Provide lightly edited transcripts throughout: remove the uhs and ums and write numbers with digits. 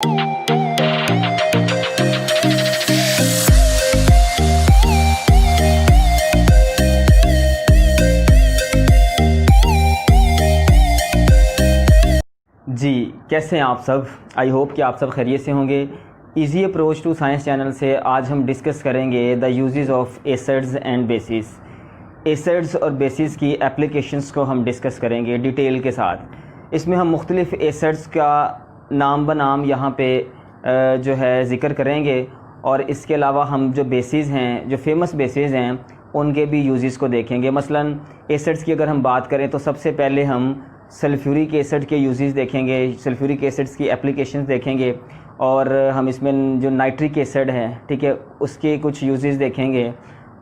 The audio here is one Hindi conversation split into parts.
जी, कैसे हैं आप सब। आई होप कि आप सब खैरियत से होंगे। Easy approach to science channel से आज हम डिस्कस करेंगे the uses of acids and bases. Acids और बेसिस की एप्लीकेशंस को हम डिस्कस करेंगे डिटेल के साथ। इसमें हम मुख्तलिफ़ एसिड्स का नाम बनाम यहाँ पे जो है ज़िक्र करेंगे, और इसके अलावा हम जो बेसिस हैं, जो फेमस बेसिस हैं, उनके भी यूजेस को देखेंगे। मसलन एसिड्स की अगर हम बात करें तो सबसे पहले हम सल्फ्यूरिक एसिड के यूजेस देखेंगे, सल्फ्यूरिक एसिड्स की एप्लीकेशंस देखेंगे, और हम इसमें जो नाइट्रिक एसिड है, ठीक है, उसके कुछ यूजेस देखेंगे।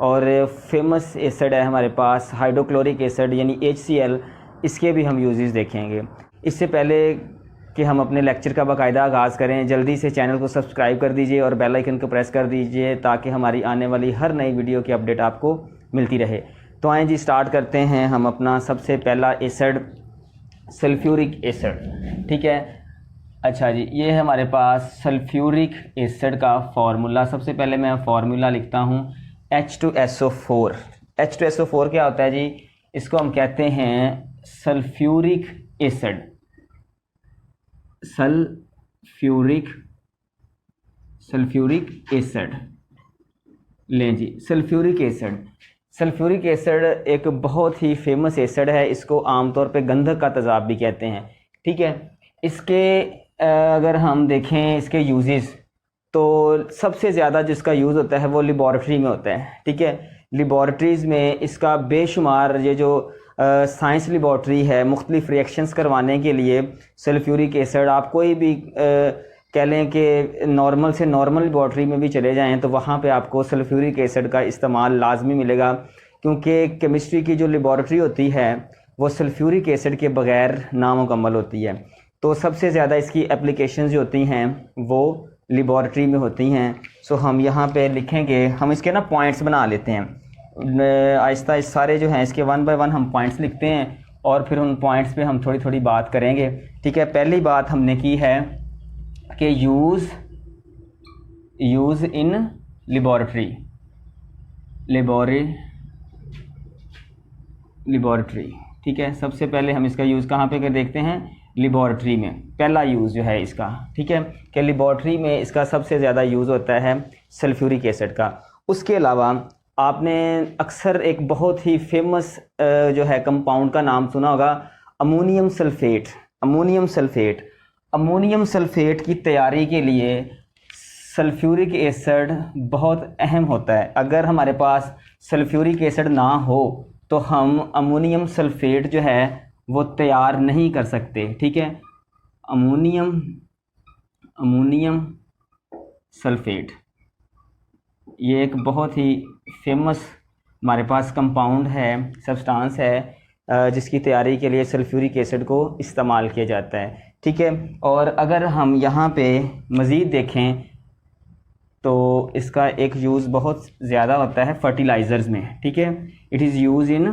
और फेमस एसिड है हमारे पास हाइड्रोक्लोरिक एसिड यानी HCl, इसके भी हम यूजेस देखेंगे। इससे पहले कि हम अपने लेक्चर का बाकायदा आगाज़ करें, जल्दी से चैनल को सब्सक्राइब कर दीजिए और बेल आइकन को प्रेस कर दीजिए ताकि हमारी आने वाली हर नई वीडियो की अपडेट आपको मिलती रहे। तो आएँ जी, स्टार्ट करते हैं हम अपना सबसे पहला एसिड सल्फ्यूरिक एसिड। ठीक है, अच्छा जी, ये है हमारे पास सल्फ्यूरिक एसिड का फार्मूला। सबसे पहले मैं फार्मूला लिखता हूँ H2SO4। H2SO4 क्या होता है जी? इसको हम कहते हैं सल्फ्यूरिक एसिड। सल्फ्यूरिक एसिड लें जी, सल्फ्यूरिक एसिड। सल्फ्यूरिक एसिड एक बहुत ही फेमस एसिड है। इसको आमतौर पे गंधक का तेज़ाब भी कहते हैं। ठीक है, इसके अगर हम देखें इसके यूजेस, तो सबसे ज़्यादा जिसका यूज़ होता है वो लेबॉरेटरी में होता है। ठीक है, लेबॉरेटरीज़ में इसका बेशुमार ये जो साइंस लेबॉरेटरी है, मुख्तलिफ रिएक्शंस करवाने के लिए सल्फ्यूरिक एसिड, आप कोई भी कह लें कि नॉर्मल से नॉर्मल लेबॉरेटरी में भी चले जाएं तो वहाँ पे आपको सल्फ्यूरिक एसिड का इस्तेमाल लाजमी मिलेगा, क्योंकि केमिस्ट्री की जो लेबॉरेटरी होती है वो सल्फ्यूरिक एसिड के बग़ैर नामुकम्मल होती है। तो सबसे ज़्यादा इसकी एप्लीकेशंस जो होती हैं वो लेबॉरेटरी में होती हैं। सो हम यहाँ पे लिखेंगे, हम इसके ना पॉइंट्स बना लेते हैं आहिस्ता आहिस्ता, सारे जो हैं इसके वन बाय वन हम पॉइंट्स लिखते हैं और फिर उन पॉइंट्स पे हम थोड़ी थोड़ी बात करेंगे। ठीक है, पहली बात हमने की है कि यूज़ इन लेबॉरेटरी। ठीक है, सबसे पहले हम इसका यूज़ कहाँ पे कर देखते हैं? लेबॉरेटरी में पहला यूज़ जो है इसका। ठीक है, कि लेबॉरेटरी में इसका सबसे ज़्यादा यूज़ होता है सल्फ्यूरिक एसिड का। उसके अलावा आपने अक्सर एक बहुत ही फेमस जो है कंपाउंड का नाम सुना होगा, अमोनियम सल्फेट। अमोनियम सल्फेट की तैयारी के लिए सल्फ्यूरिक एसिड बहुत अहम होता है। अगर हमारे पास सल्फ्यूरिक एसिड ना हो तो हम अमोनियम सल्फेट जो है वो तैयार नहीं कर सकते। ठीक है, अमोनियम सल्फेट ये एक बहुत ही फेमस हमारे पास कंपाउंड है, सब्सटेंस है, जिसकी तैयारी के लिए सल्फ्यूरिक एसिड को इस्तेमाल किया जाता है। ठीक है, और अगर हम यहाँ पे मज़ीद देखें तो इसका एक यूज़ बहुत ज़्यादा होता है फर्टिलाइज़र्स में। ठीक है, it is use in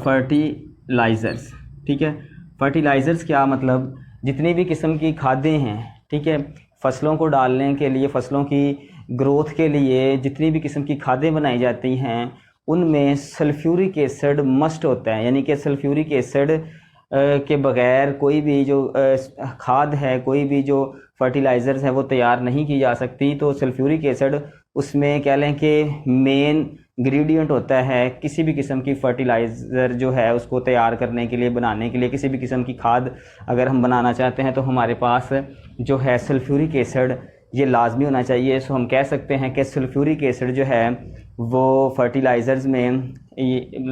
fertilisers. ठीक है, फर्टिलाइज़र्स क्या मतलब? जितनी भी किस्म की खादें हैं, ठीक है, फसलों को डालने के लिए, फसलों की ग्रोथ के लिए जितनी भी किस्म की खादें बनाई जाती हैं उनमें सल्फ्यूरिक एसिड मस्ट होता है। यानी कि सल्फ्यूरिक एसिड के बग़ैर कोई भी जो खाद है, कोई भी जो फर्टिलाइज़र्स है वो तैयार नहीं की जा सकती। तो सल्फ्यूरिक एसिड उसमें कह लें कि मेन इंग्रेडिएंट होता है। किसी भी किस्म की फर्टिलाइज़र जो है उसको तैयार करने के लिए, बनाने के लिए, किसी भी किस्म की खाद अगर हम बनाना चाहते हैं तो हमारे पास जो है सल्फ्यूरिक एसिड ये लाजमी होना चाहिए। सो हम कह सकते हैं कि सल्फ्यूरिक एसिड जो है वो फर्टिलाइज़र्स में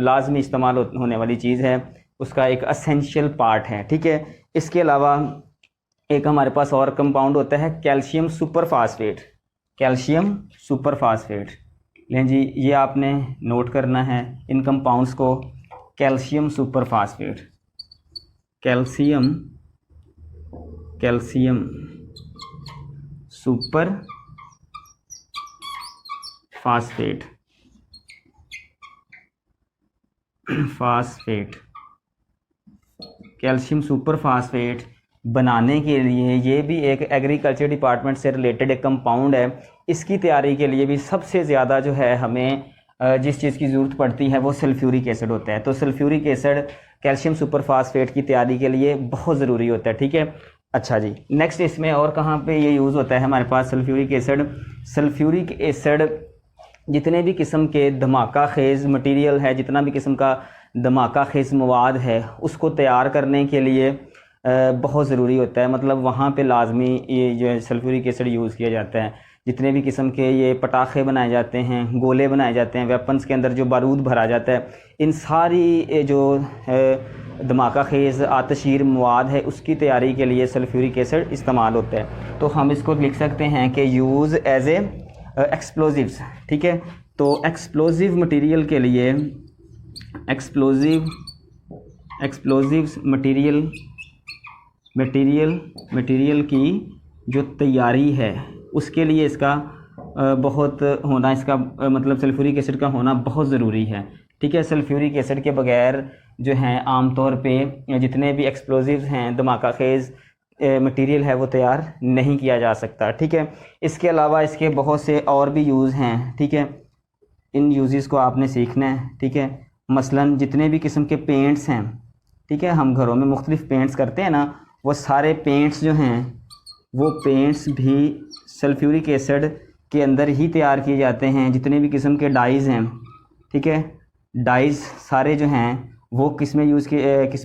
लाजमी इस्तेमाल होने वाली चीज़ है, उसका एक असेंशियल पार्ट है। ठीक है, इसके अलावा एक हमारे पास और कंपाउंड होता है कैल्शियम सुपरफास्फेट। लें जी, ये आपने नोट करना है इन कंपाउंड्स को, calcium superphosphate, calcium super phosphate calcium super phosphate बनाने के लिए, ये भी एक एग्रीकल्चर डिपार्टमेंट से रिलेटेड एक कंपाउंड है। इसकी तैयारी के लिए भी सबसे ज़्यादा जो है हमें जिस चीज़ की ज़रूरत पड़ती है वो सल्फ्यूरिक एसिड होता है। तो सल्फ्यूरिक एसिड कैल्शियम सुपरफास्फेट की तैयारी के लिए बहुत ज़रूरी होता है, ठीक है। अच्छा जी, नेक्स्ट इसमें और कहाँ पे ये यूज़ होता है हमारे पास सल्फ्यूरिक एसिड। सल्फ्यूरिक एसिड जितने भी किस्म के धमाका खेज़ मटेरियल है, जितना भी किस्म का धमाका खेज़ मवाद है, उसको तैयार करने के लिए बहुत ज़रूरी होता है। मतलब वहाँ पे लाजमी ये जो है सल्फ्यूरिक एसिड यूज़ किया जाता है। जितने भी किस्म के ये पटाखे बनाए जाते हैं, गोले बनाए जाते हैं, वेपन्स के अंदर जो बारूद भरा जाता है, इन सारी जो धमाका खेज़ आतशीर मवाद है उसकी तैयारी के लिए सल्फ्यूरिक एसिड इस्तेमाल होता है। तो हम इसको लिख सकते हैं कि यूज़ एज ए एक्सप्लोजिव्स, ठीक है। तो एक्सप्लोजिव मटेरियल के लिए एक्सप्लोजिव्स मटेरियल की जो तैयारी है उसके लिए इसका बहुत होना, इसका मतलब सल्फ्यूरिक एसिड का होना बहुत ज़रूरी है, ठीक है। सल्फ्यूरिक एसिड के बगैर जो हैं आमतौर पे जितने भी एक्सप्लोजिव्स हैं, धमाका खेज़ मटेरियल है, वो तैयार नहीं किया जा सकता, ठीक है। इसके अलावा इसके बहुत से और भी यूज़ हैं, ठीक है। इन यूज़ेस को आपने सीखना है, ठीक है। मसलन जितने भी किस्म के पेंट्स हैं, ठीक है, हम घरों में मुख्तलिफ पेंट्स करते हैं ना, वो सारे पेंट्स जो हैं वो पेंट्स भी सल्फ्यूरिक एसिड के अंदर ही तैयार किए जाते हैं। जितने भी किस्म के डाइज़ हैं, ठीक है, डाइज़ सारे जो हैं वो किस में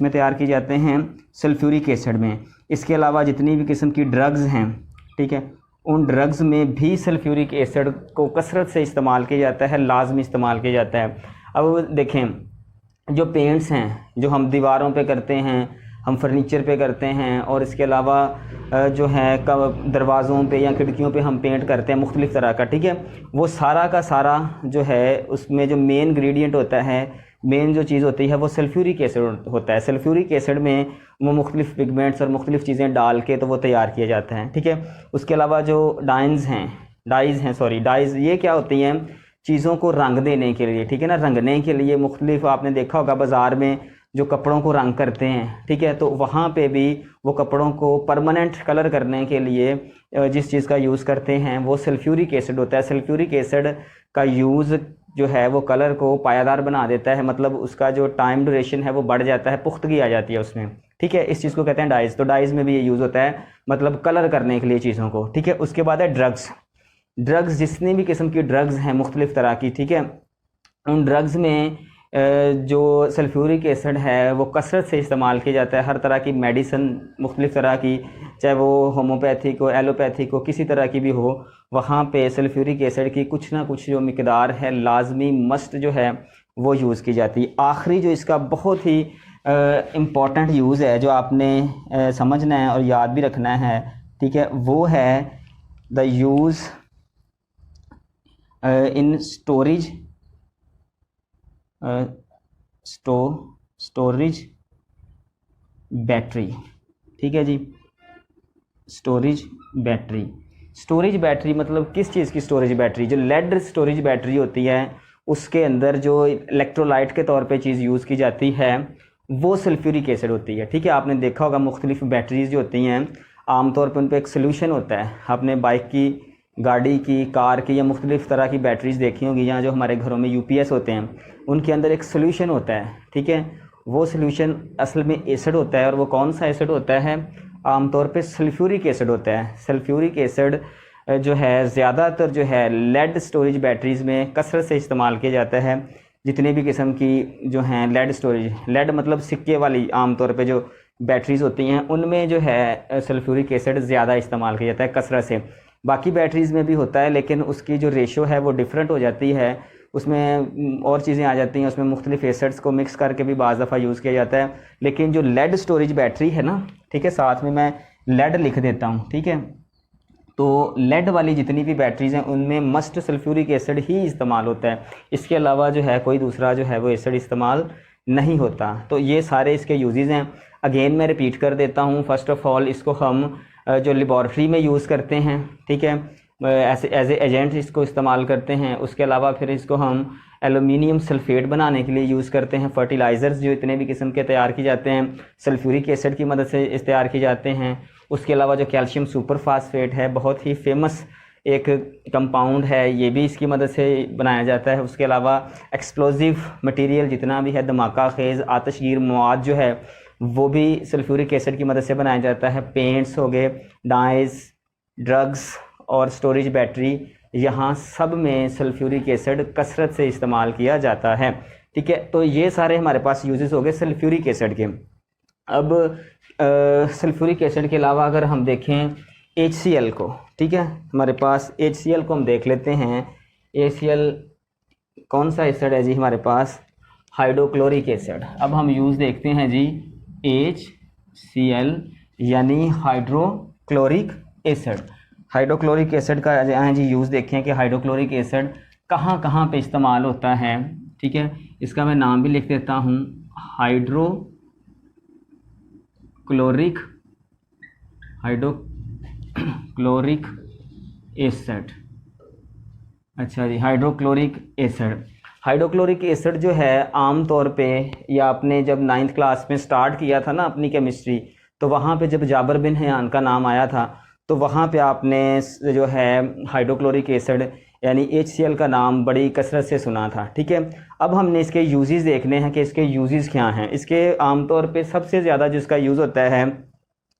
तैयार किए जाते हैं, सल्फ्यूरिक एसिड में। इसके अलावा जितनी भी किस्म की ड्रग्स हैं, ठीक है, उन ड्रग्स में भी सल्फ्यूरिक एसिड को कसरत से इस्तेमाल किया जाता है, लाजमी इस्तेमाल किया जाता है। अब देखें, जो पेंट्स हैं जो हम दीवारों पे करते हैं, हम फर्नीचर पे करते हैं, और इसके अलावा जो है दरवाज़ों पे या खिड़कियों पे हम पेंट करते हैं मुख्तलिफ़ तरह का, ठीक है, वो सारा का सारा जो है उसमें जो मेन इंग्रेडिएंट होता है, मेन जो चीज़ होती है वो सल्फ्यूरिक एसिड होता है। सल्फ्यूरिक एसिड में वो मुख्तलिफ़ पिगमेंट्स और मुख्तलिफ़ चीज़ें डाल के तो वो तैयार किए जाते हैं, ठीक है। उसके अलावा जो डाइज़ ये क्या होती हैं, चीज़ों को रंग देने के लिए, ठीक है ना, रंगने के लिए मुख्तलिफ आपने देखा होगा बाज़ार में जो कपड़ों को रंग करते हैं, ठीक है, तो वहाँ पे भी वो कपड़ों को परमानेंट कलर करने के लिए जिस चीज़ का यूज़ करते हैं वो सल्फ्यूरिक एसिड होता है। सल्फ्यूरिक एसिड का यूज़ जो है वो कलर को पायादार बना देता है, मतलब उसका जो टाइम ड्यूरेशन है वो बढ़ जाता है, पुख्तगी आ जाती है उसमें, ठीक है। इस चीज़ को कहते हैं डाइज़। तो डाइज़ में भी ये यूज़ होता है, मतलब कलर करने के लिए चीज़ों को, ठीक है। उसके बाद है ड्रग्स, जितनी भी किस्म की ड्रग्स हैं मुख्तलिफ़ तरह की, ठीक है, उन ड्रग्स में जो सल्फ्यूरिक एसिड है वो कसरत से इस्तेमाल किया जाता है। हर तरह की मेडिसिन मुख्तलिफ़ तरह की, चाहे वो होम्योपैथिक हो, एलोपैथिक हो, किसी तरह की भी हो, वहाँ पे सल्फ्यूरिक एसिड की कुछ ना कुछ जो मिकदार है लाजमी मस्ट जो है वो यूज़ की जाती है। आखिरी जो इसका बहुत ही इम्पॉर्टेंट यूज़ है जो आपने समझना है और याद भी रखना है, ठीक है, वो है the use in storage battery, ठीक है जी। स्टोरेज बैटरी मतलब किस चीज़ की स्टोरेज बैटरी? जो लेड स्टोरेज बैटरी होती है उसके अंदर जो इलेक्ट्रोलाइट के तौर पे चीज़ यूज़ की जाती है वो सल्फ्यूरिक एसिड होती है, ठीक है। आपने देखा होगा मुख्तलिफ बैटरीज़ जो होती हैं आमतौर पर उन पर एक सोल्यूशन होता है। आपने बाइक की, गाड़ी की, कार की या मुख्तलिफ़ तरह की बैटरीज़ देखी होंगी, यहाँ जो हमारे घरों में यूपीएस होते हैं उनके अंदर एक सोल्यूशन होता है, ठीक है। वो सोल्यूशन असल में एसिड होता है, और वो कौन सा एसिड होता है? आमतौर पे सल्फ्यूरिक एसिड होता है। सल्फ्यूरिक एसिड जो है ज़्यादातर जो है लेड स्टोरेज बैटरीज़ में कसरत से इस्तेमाल किया जाता है। जितने भी किस्म की जो हैं लेड मतलब सिक्के वाली आमतौर पे जो बैटरीज़ होती हैं उनमें जो है सल्फ्यूरिक एसिड ज़्यादा इस्तेमाल किया जाता है कसरत से। बाकी बैटरीज़ में भी होता है लेकिन उसकी जो रेशो है वो डिफरेंट हो जाती है, उसमें और चीज़ें आ जाती हैं, उसमें मुख्तलिफ एसिड्स को मिक्स करके भी बाज़ दफ़ा यूज़ किया जाता है। लेकिन जो लेड स्टोरेज बैटरी है ना, ठीक है, साथ में मैं लेड लिख देता हूँ, ठीक है। तो लेड वाली जितनी भी बैटरीज़ हैं उनमें मस्ट सल्फ्यूरिक एसिड ही इस्तेमाल होता है, इसके अलावा जो है कोई दूसरा जो है वो एसिड इस्तेमाल नहीं होता। तो ये सारे इसके यूजेज़ हैं। अगेन मैं रिपीट कर देता हूँ। फ़र्स्ट ऑफ़ ऑल इसको हम जो लेबॉरेटरी में यूज़ करते हैं, ठीक है, ऐसे एज ए एजेंट इसको इस्तेमाल करते हैं। उसके अलावा फिर इसको हम एलुमिनियम सल्फेट बनाने के लिए यूज़ करते हैं। फर्टिलाइज़र्स जो इतने भी किस्म के तैयार किए जाते हैं सल्फ्यूरिक एसिड की मदद से तैयार किए जाते हैं। उसके अलावा जो कैल्शियम सुपर फास्फेट है, बहुत ही फेमस एक कंपाउंड है, ये भी इसकी मदद से बनाया जाता है। उसके अलावा एक्सप्लोजिव मटेरियल जितना भी है, धमाका खेज़ आतशगीर मवाद जो है वो भी सल्फ्यूरिक एसिड की मदद से बनाया जाता है। पेंट्स हो गए, डाइज, ड्रग्स और स्टोरेज बैटरी, यहाँ सब में सल्फ्यूरिक एसिड कसरत से इस्तेमाल किया जाता है। ठीक है, तो ये सारे हमारे पास यूजेस हो गए सल्फ्यूरिक एसिड के। अब सल्फ्यूरिक एसिड के अलावा अगर हम देखें HCl को, ठीक है, हमारे पास HCl को हम देख लेते हैं। HCl कौन सा एसिड है जी हमारे पास? Hydrochloric acid. अब हम यूज़ देखते हैं जी HCl यानी हाइड्रोक्लोरिक एसिड। हाइड्रोक्लोरिक एसिड का यहाँ जी यूज़ देखें कि हाइड्रोक्लोरिक एसिड कहाँ कहाँ पे इस्तेमाल होता है। ठीक है, इसका मैं नाम भी लिख देता हूँ, हाइड्रोक्लोरिक एसिड। अच्छा जी, हाइड्रोक्लोरिक एसिड। हाइड्रोक्लोरिक एसिड जो है आम तौर पे, या आपने जब 9th क्लास में स्टार्ट किया था ना अपनी केमिस्ट्री, तो वहाँ पे जब जाबर बिन हयान का नाम आया था तो वहाँ पे आपने जो है हाइड्रोक्लोरिक एसिड यानी HCl का नाम बड़ी कसरत से सुना था। ठीक है, अब हमने इसके यूजेस देखने हैं कि इसके यूजेस क्या हैं। इसके आमतौर पे सबसे ज़्यादा जिसका यूज़ होता है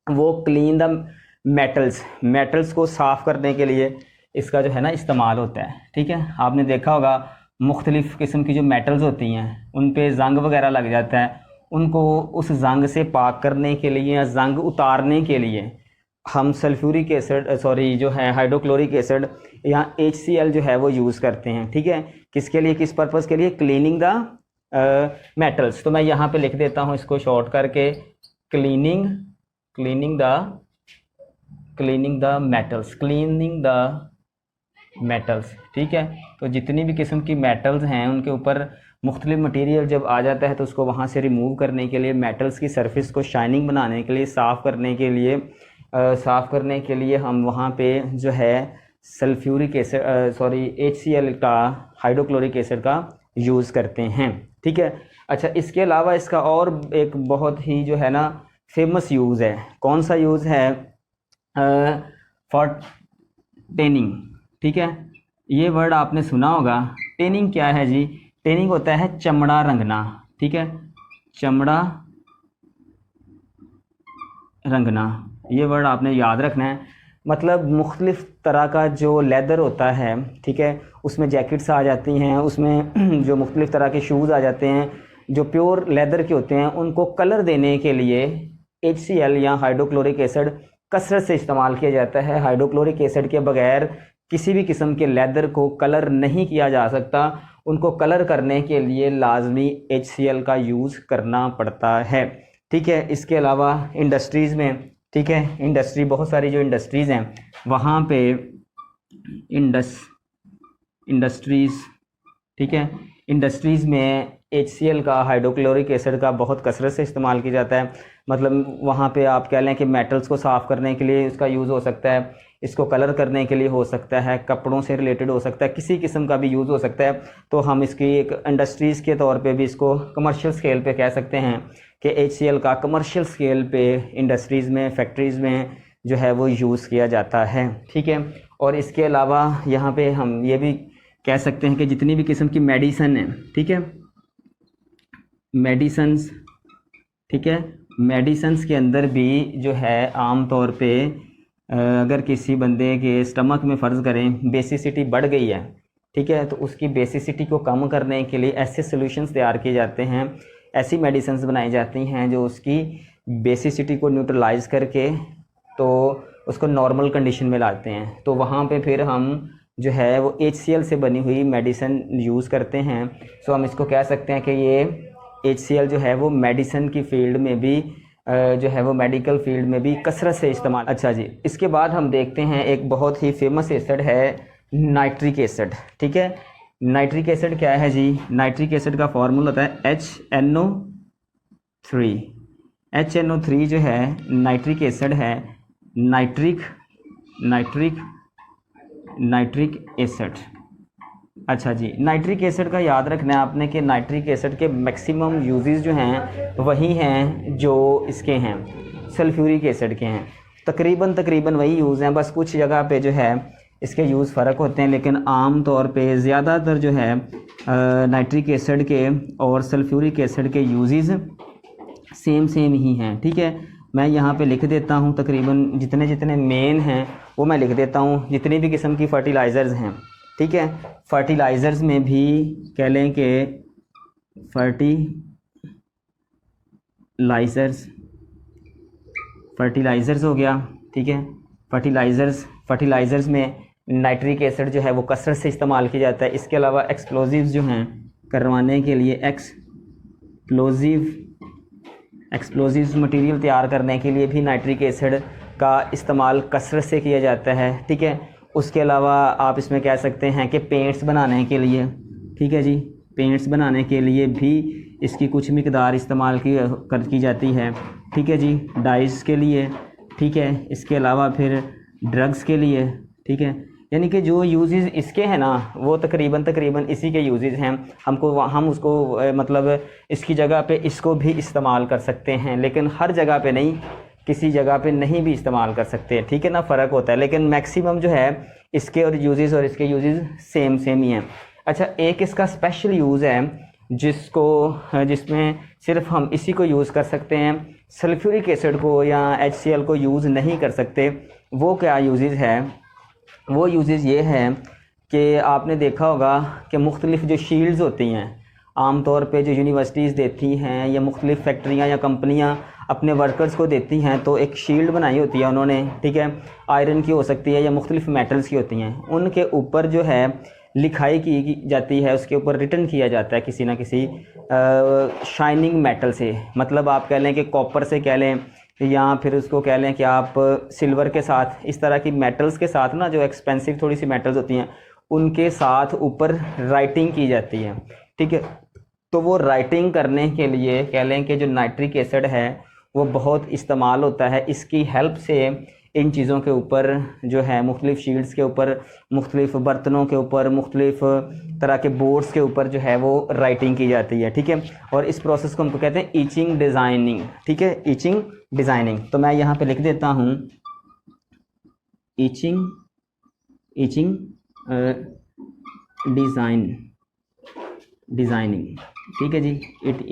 वो क्लीन द मेटल्स को साफ़ करने के लिए इसका जो है ना इस्तेमाल होता है। ठीक है, आपने देखा होगा मुख्तलिफ़ किस्म की जो मेटल्स होती हैं उन पे जंग वगैरह लग जाता है, उनको उस जंग से पाक करने के लिए या जंग उतारने के लिए हम सल्फ्यूरिक एसिड जो है हाइड्रोक्लोरिक एसिड या HCl जो है वो यूज़ करते हैं। ठीक है, किसके लिए, किस पर्पज़ के लिए? Cleaning the metals. तो मैं यहाँ पे लिख देता हूँ इसको शॉर्ट करके, क्लीनिंग द मेटल्स। ठीक है, तो जितनी भी किस्म की मेटल्स हैं उनके ऊपर मुख्तलिफ मटेरियल जब आ जाता है तो उसको वहाँ से रिमूव करने के लिए, मेटल्स की सरफेस को शाइनिंग बनाने के लिए, साफ़ करने के लिए हम वहाँ पे जो है सल्फ्यूरिक एसिड HCl का, हाइड्रोक्लोरिक एसिड का यूज़ करते हैं। ठीक है, अच्छा, इसके अलावा इसका और एक बहुत ही जो है ना फेमस यूज़ है। कौन सा यूज़ है? For tending. ठीक है, ये वर्ड आपने सुना होगा। टेनिंग क्या है जी? टेनिंग होता है चमड़ा रंगना। ठीक है, चमड़ा रंगना, ये वर्ड आपने याद रखना है। मतलब मुख्तलिफ़ तरह का जो लेदर होता है, ठीक है, उसमें जैकेट्स आ जाती हैं, उसमें जो मुख्तलिफ़ तरह के शूज़ आ जाते हैं जो प्योर लेदर के होते हैं, उनको कलर देने के लिए HCl या हाइड्रोक्लोरिक एसिड कसरत से इस्तेमाल किया जाता है। हाइड्रोक्लोरिक एसिड के बगैर किसी भी किस्म के लेदर को कलर नहीं किया जा सकता। उनको कलर करने के लिए लाजमी HCl का यूज़ करना पड़ता है। ठीक है, इसके अलावा इंडस्ट्रीज़ में, ठीक है, इंडस्ट्री, बहुत सारी जो इंडस्ट्रीज़ हैं वहाँ पे इंडस्ट्रीज़, ठीक है, इंडस्ट्रीज़ में HCl का, हाइड्रोक्लोरिक एसिड का बहुत कसरत से इस्तेमाल किया जाता है। मतलब वहाँ पे आप कह लें कि मेटल्स को साफ़ करने के लिए इसका यूज़ हो सकता है, इसको कलर करने के लिए हो सकता है, कपड़ों से रिलेटेड हो सकता है, किसी किस्म का भी यूज़ हो सकता है। तो हम इसकी एक इंडस्ट्रीज़ के तौर पे भी इसको कमर्शियल स्केल पे कह सकते हैं कि HCl का कमर्शियल स्केल पे इंडस्ट्रीज़ में, फैक्ट्रीज़ में जो है वो यूज़ किया जाता है। ठीक है, और इसके अलावा यहाँ पे हम ये भी कह सकते हैं कि जितनी भी किस्म की मेडिसन है, ठीक है, मेडिसन्स, ठीक है, मेडिसन्स के अंदर भी जो है आम तौर पे अगर किसी बंदे के स्टमक में फ़र्ज़ करें बेसिसिटी बढ़ गई है, ठीक है, तो उसकी बेसिसिटी को कम करने के लिए ऐसे सॉल्यूशंस तैयार किए जाते हैं, ऐसी मेडिसिन्स बनाई जाती हैं जो उसकी बेसिसिटी को न्यूट्रलाइज़ करके तो उसको नॉर्मल कंडीशन में लाते हैं। तो वहाँ पे फिर हम जो है वो HCl से बनी हुई मेडिसिन यूज़ करते हैं। सो हम इसको कह सकते हैं कि ये HCl जो है वो मेडिसिन की फील्ड में भी जो है वो मेडिकल फील्ड में भी कसरत से इस्तेमाल। अच्छा जी, इसके बाद हम देखते हैं एक बहुत ही फेमस एसिड है नाइट्रिक एसिड। ठीक है, नाइट्रिक एसिड क्या है जी? नाइट्रिक एसिड का फार्मूला होता है HNO3। HNO3 जो है नाइट्रिक एसिड है, नाइट्रिक एसिड। अच्छा जी, नाइट्रिक एसिड का याद रखना है आपने कि नाइट्रिक एसिड के मैक्सिमम यूजेस जो हैं वही हैं जो इसके हैं सल्फ्यूरिक एसिड के हैं। तकरीबन वही यूज़ हैं, बस कुछ जगह पे जो है इसके यूज़ फ़र्क होते हैं, लेकिन आम तौर पे ज़्यादातर जो है नाइट्रिक एसिड के और सल्फ्यूरिक एसिड के यूजेस सेम ही हैं। ठीक है, मैं यहाँ पे लिख देता हूँ तकरीबन जितने मेन हैं वो मैं लिख देता हूँ, जितनी भी किस्म की फर्टिलाइज़र्स हैं। ठीक है, फर्टिलाइज़र्स में भी कह लें कि फर्टिलाइज़र्स हो गया। ठीक है, फर्टिलाइज़र्स में नाइट्रिक एसिड जो है वो कसरत से इस्तेमाल किया जाता है। इसके अलावा एक्सप्लोजिव्स जो हैं करवाने के लिए एक्सप्लोजिव्स मटेरियल तैयार करने के लिए भी नाइट्रिक एसिड का इस्तेमाल कसरत से किया जाता है। ठीक है, उसके अलावा आप इसमें कह सकते हैं कि पेंट्स बनाने के लिए, ठीक है जी, पेंट्स बनाने के लिए भी इसकी कुछ मिकदार इस्तेमाल की जाती है। ठीक है जी, डाइस के लिए। ठीक है, इसके अलावा फिर ड्रग्स के लिए। ठीक है, यानी कि जो यूजेस इसके हैं ना वो तकरीबन इसी के यूजेस हैं। हम उसको मतलब इसकी जगह पे इसको भी इस्तेमाल कर सकते हैं, लेकिन हर जगह पे नहीं, किसी जगह पे नहीं भी इस्तेमाल कर सकते। ठीक है ना, फ़र्क होता है, लेकिन मैक्सिमम जो है इसके और इसके यूजेस सेम ही हैं। अच्छा, एक इसका स्पेशल यूज़ है जिसमें सिर्फ हम इसी को यूज़ कर सकते हैं, सल्फ्यूरिक एसिड को या HCl को यूज़ नहीं कर सकते। वो क्या यूजेस है? वो यूजेस ये हैं कि आपने देखा होगा कि मुख्तलिफ़ जो शील्ड्स होती हैं आम तौर पे जो यूनिवर्सिटीज़ देती हैं या मुख्तलिफ़ फैक्ट्रियाँ या कंपनियाँ अपने वर्कर्स को देती हैं, तो एक शील्ड बनाई होती है उन्होंने। ठीक है, आयरन की हो सकती है या मुख्तलिफ़ मेटल्स की होती हैं। उनके ऊपर जो है लिखाई की जाती है, उसके ऊपर रिटन किया जाता है किसी ना किसी शाइनिंग मेटल से। मतलब आप कह लें कि कॉपर से कह लें, या फिर उसको कह लें कि आप सिल्वर के साथ, इस तरह की मेटल्स के साथ ना, जो एक्सपेंसिव थोड़ी सी मेटल्स होती हैं उनके साथ ऊपर राइटिंग की जाती है। ठीक है, तो वो राइटिंग करने के लिए कह लें कि जो नाइट्रिक एसिड है वो बहुत इस्तेमाल होता है। इसकी हेल्प से इन चीज़ों के ऊपर जो है मुख्तलिफ़ शील्ड्स के ऊपर, मुख्तलिफ़ बर्तनों के ऊपर, मुख्तलिफ़ तरह के बोर्ड्स के ऊपर जो है वो राइटिंग की जाती है। ठीक है, और इस प्रोसेस को हमको कहते हैं ईचिंग डिज़ाइनिंग। ठीक है, ईचिंग डिज़ाइनिंग। तो मैं यहाँ पे लिख देता हूँ ईचिंग डिज़ाइनिंग। ठीक है जी,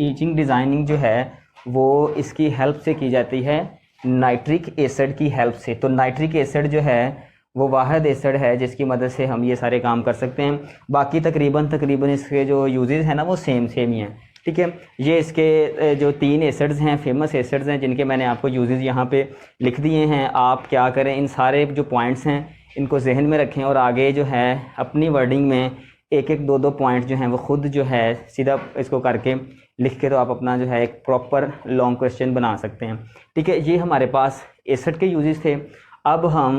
ईचिंग डिज़ाइनिंग जो है वो इसकी हेल्प से की जाती है, नाइट्रिक एसिड की हेल्प से। तो नाइट्रिक एसिड जो है वो वाहिद एसिड है जिसकी मदद से हम ये सारे काम कर सकते हैं। बाकी तकरीबन इसके जो यूजेस हैं ना वो सेम ही हैं। ठीक है, ये इसके जो 3 एसिड्स हैं, फेमस एसिड्स हैं, जिनके मैंने आपको यूजेस यहाँ पे लिख दिए हैं। आप क्या करें, इन सारे जो पॉइंट्स हैं इनको जहन में रखें और आगे जो है अपनी वर्डिंग में एक दो पॉइंट जो हैं वो खुद जो है सीधा इसको करके लिख के तो आप अपना जो है एक प्रॉपर लॉन्ग क्वेश्चन बना सकते हैं। ठीक है, ये हमारे पास एसिड के यूजेस थे। अब हम